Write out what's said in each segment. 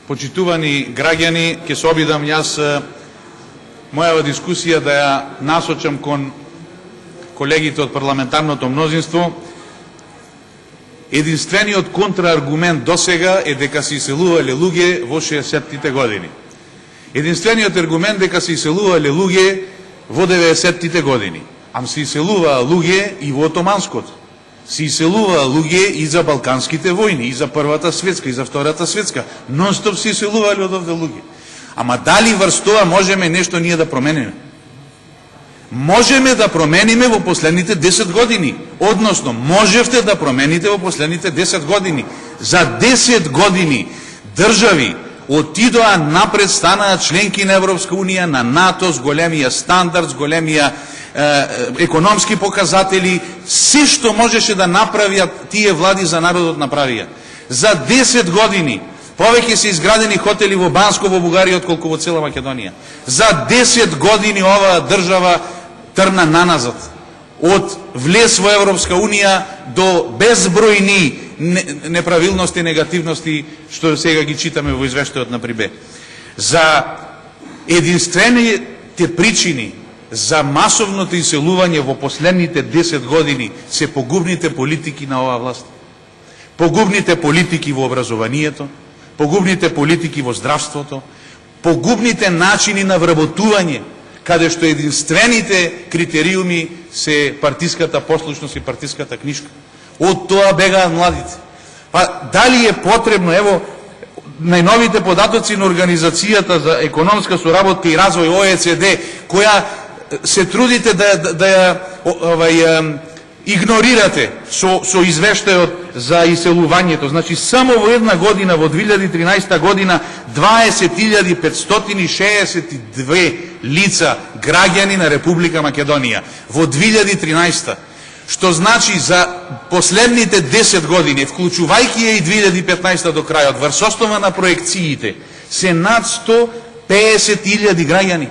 Почитувани граѓани, ќе се обидам јас мојава дискусија да ја насочам кон колегите од парламентарното мнозинство. Единствениот контрааргумент досега е дека се иселувале луѓе во 60-тите години. Единствениот аргумент дека се иселувале луѓе во 90-тите години. Ам се иселуваа луѓе и во Отоманското. Се иселуваа луѓе и за Балканските војни, и за Првата светска, и за Втората светска. Нон-стоп се иселувале од овде луѓе. Ама дали врз тоа можеме нешто ние да промениме? Можеме да промениме во последните 10 години. Односно, можевте да промените во последните 10 години. За 10 години држави отидоа напред, станаа членки на Европска Унија, на НАТО, с големија стандард, с големија економски показатели. Се што можеше да направиат тие влади за народот направија. За 10 години повеќе се изградени хотели во Банско, во Бугарија, отколку во цела Македонија. За 10 години оваа држава трна наназад. Од влез во Европска Унија до безбројни неправилности и негативности, што сега ги читаме во извештајот на Прибе. За единствените причини за масовното иселување во последните 10 години се погубните политики на оваа власт. Погубните политики во образованието, погубните политики во здравството, погубните начини на вработување, каде што единствените критериуми се партиската послушност и партиската книжка. Од тоа бегаат младите. Па дали е потребно, ево, најновите податоци на Организацијата за економска соработка и развој ОЕЦД, која се трудите да ја игнорирате со извештајот за иселувањето. Значи, само во една година, во 2013 година, 20.562 лица, граѓани на Република Македонија. Во 2013. Што значи за последните 10 години, вклучувајќи ја и 2015 до крајот, врз основа на проекциите, се над 150.000 граѓани.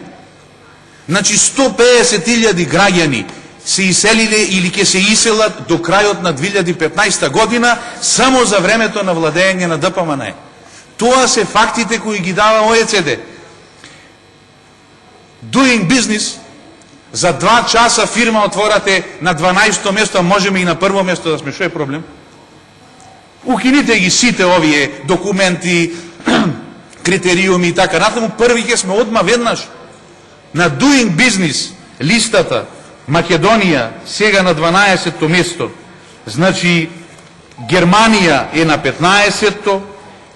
Значи 150.000 граѓани се иселиле или ќе се иселат до крајот на 2015 година само за времето на владење на ДПМН. Тоа се фактите кои ги дава ОЕЦД. Doing business, за 2 часа фирма отворате на 12-то место, можеме и на прво место да сме, што е проблем? Укините ги сите овие документи, критериуми и така натаму, први ќе сме одма веднаш. На Doing Business листата Македонија сега на 12-то место. Значи Германија е на 15-то,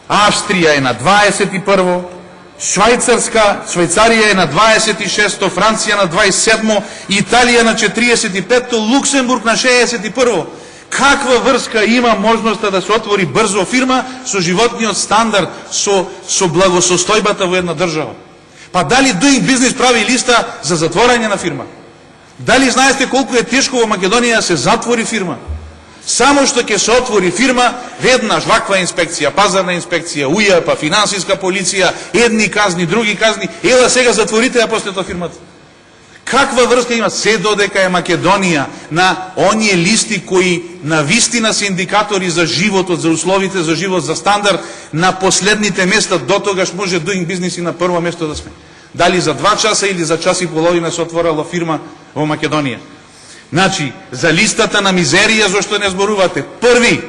Австрија е на 21-то, Швајцарија е на 26-то, Франција на 27-то, Италија на 45-то, Луксембург на 61-то. Каква врска има можноста да се отвори брзо фирма со животниот стандард, со благосостојбата во една држава? Па дали Doing Business прави листа за затворање на фирма? Дали знаете колку е тешко во Македонија да се затвори фирма? Само што ќе се отвори фирма, веднаш ваква инспекција, пазарна инспекција, УЈАП, финансиска полиција, едни казни, други казни, ела сега затворите ја после тоа фирмата. Каква врска има? Се додека е Македонија на оние листи кои на вистина се индикатори за животот, за условите за живот, за стандард, на последните места, до тогаш може Doing Business и на прво место да сме. Дали за 2 часа или за час и половина се отворила фирма во Македонија. Значи, за листата на мизерија, зашто не зборувате? Први,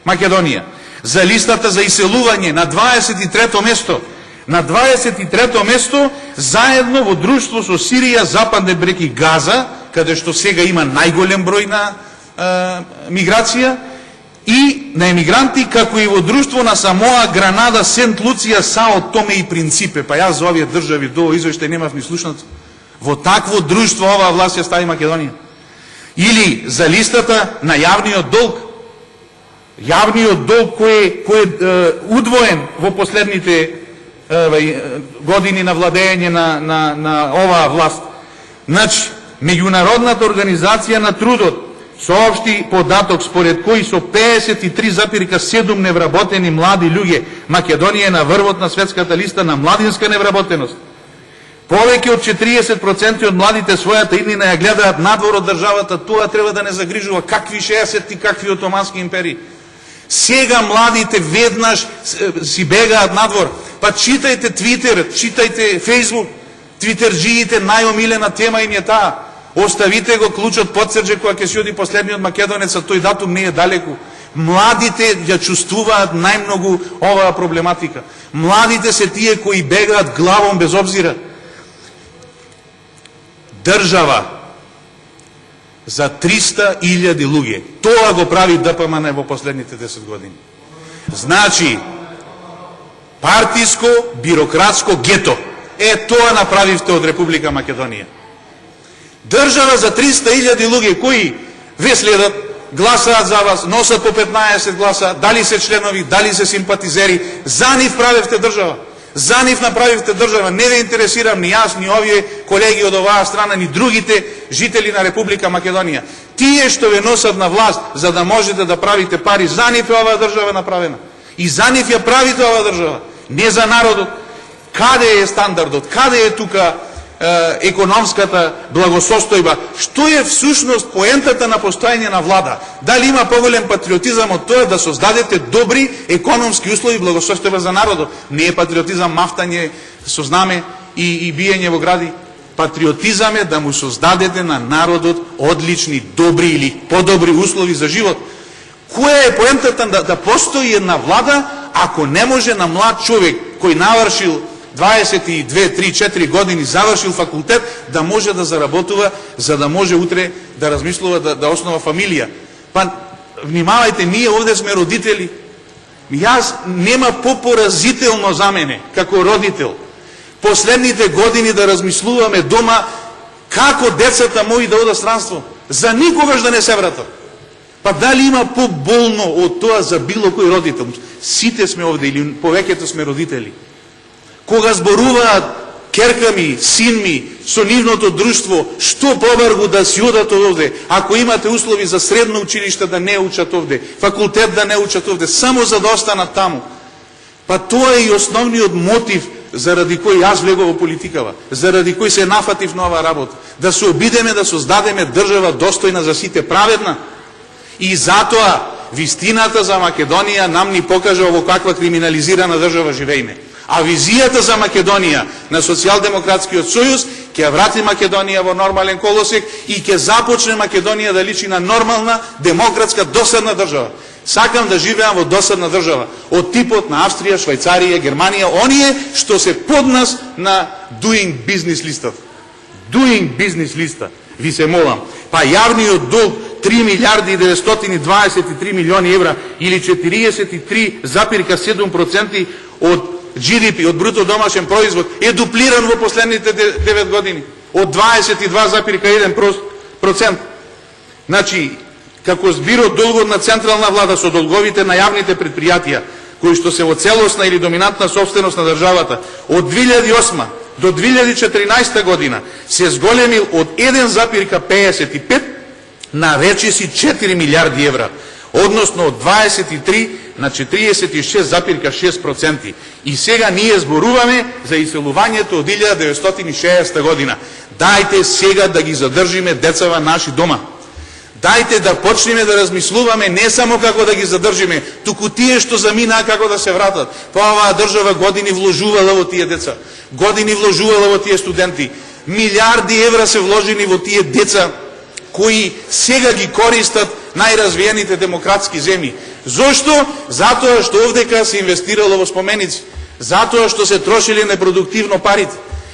Македонија. За листата за иселување, на 23-то место. На 23-то место, заедно во друштво со Сирија, Западен брег и Газа, каде што сега има најголем број на миграција, и на емигранти, како и во друштво на Самоа, Гранада, Сент Луција, Сао Томе и Принципе. Па јас за овие држави до извештај немав ни слушнато. Во такво друштво оваа власт ја стави Македонија. Или за листата на јавниот долг. Јавниот долг кој е удвоен во последните години на владење на оваа власт. Значи, Меѓународната организација на трудот соопшти податок според кој со 53,7 невработени млади луѓе Македонија е на врвот на светската листа на младинска невработеност. Повеќе од 40% од младите својата иднина ја гледаат надвор од државата, тоа треба да не загрижува. Какви 60-ти, какви отомански империи. Сега младите веднаш си бегаат надвор. Па читајте Твитер, читајте Фейсбук, твитерджиите, најомилена тема им е таа. Оставите го клучот подсрđе кога ќе се оди последниот македонец, а тој датум не е далеку. Младите ја чувствуваат најмногу оваа проблематика. Младите се тие кои бегаат главом без обзира. Држава за 300.000 луѓе. Тоа го прави ДПМН во последните 10 години. Значи, партиско, бирократско гето. Тоа направивте од Република Македонија. Држава за 300.000 луѓе кои ве следат, гласаат за вас, носат по 15 гласа, дали се членови, дали се симпатизери, за нив правевте држава. За нив направивте држава. Не ве интересирам ни јас, ни овие колеги од оваа страна, ни другите жители на Република Македонија. Тие што ве носат на власт, за да можете да правите пари, за нив е оваа држава направена. И за нив ја правите оваа држава. Не за народот. Каде е стандардот? Каде е тука економската благосостојба? Што е всушност поентата на постојање на влада? Дали има поголем патриотизам од тоа да создадете добри економски услови и благосостојба за народот? Не е патриотизам мафтање со знаме и биење во гради. Патриотизам е да му создадете на народот одлични, добри или подобри услови за живот. Која е поентата да постои една влада ако не може на млад човек кој навршил 22, 3, 4 години, завршил факултет, да може да заработува, за да може утре да размислува да основа фамилија? Па, внимавајте, ние овде сме родители. Јас нема попоразително за мене, како родител, последните години да размислуваме дома како децата мои да одат странство, за никогаш да не се вратат. Па дали има поболно од тоа за било кој родител? Сите сме овде, или повеќето сме родители. Кога зборуваат керка ми, син ми, со нивното друштво, што побаргу да си одат овде, ако имате услови за средно училиште да не учат овде, факултет да не учат овде, само за да останат таму. Па тоа е и основниот мотив заради кој јас влегов во политикава, заради кој се нафатив на оваа работа, да се обидеме да создадеме држава достојна за сите, праведна. И затоа вистината за Македонија нам ни покажа во каква криминализирана држава живееме. А визијата за Македонија на Социјалдемократскиот сојуз ќе врати Македонија во нормален колосек и ќе започне Македонија да личи на нормална, демократска, досадна држава. Сакам да живеам во досадна држава, од типот на Австрија, Швајцарија, Германија, оние што се под нас на Doing Business листата. Doing Business листа, ви се молам. Па јавниот долг 3 милиарди и 923 милиони евра или 43,7% од GDP, од бруто домашен производ, е дуплиран во последните 9 години. Од 22,1%. Значи, како збир од долгот на централна влада со долговите на јавните предпријатија, кои што се во целосна или доминантна собственост на државата, од 2008 до 2014 година се зголемил од 1,55 на речиси 4 милиарди евра, односно од 23 на 46,6%. И сега ние зборуваме за иселувањето од 1960 година. Дајте сега да ги задржиме децава наши дома. Дајте да почнеме да размислуваме не само како да ги задржиме, туку тие што заминаа како да се вратат. Па оваа држава години вложувала во тие деца, години вложувала во тие студенти. Милиарди евра се вложени во тие деца кои сега ги користат најразвиените демократски земји. Зошто? Затоа што овдека се инвестирало во споменици. Затоа што се трошили непродуктивно парите.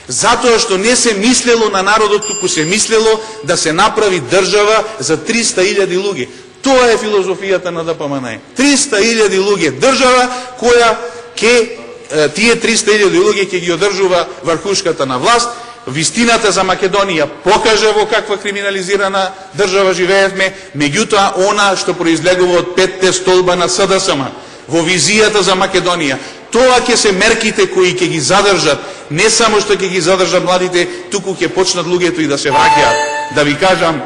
Затоа што не се мислело на народот, туку се мислело да се направи држава за 300.000 луѓе. Тоа е филозофијата на ДПМН. 300.000 луѓе држава која тие 300.000 луѓе ќе ги одржува врхушката на власт. Вистината за Македонија покажа во каква криминализирана држава живеевме, меѓутоа она што произлегува од 5 столба на СДСМ во визијата за Македонија, тоа ќе се мерките кои ќе ги задржат, не само што ќе ги задржат младите, туку ќе почнат луѓето и да се враќаат. Да ви кажам,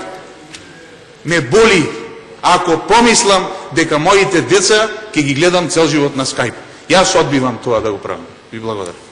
ме боли ако помислам дека моите деца ќе ги гледам цел живот на Skype. Јас одбивам тоа да го правам. Ви благодарам.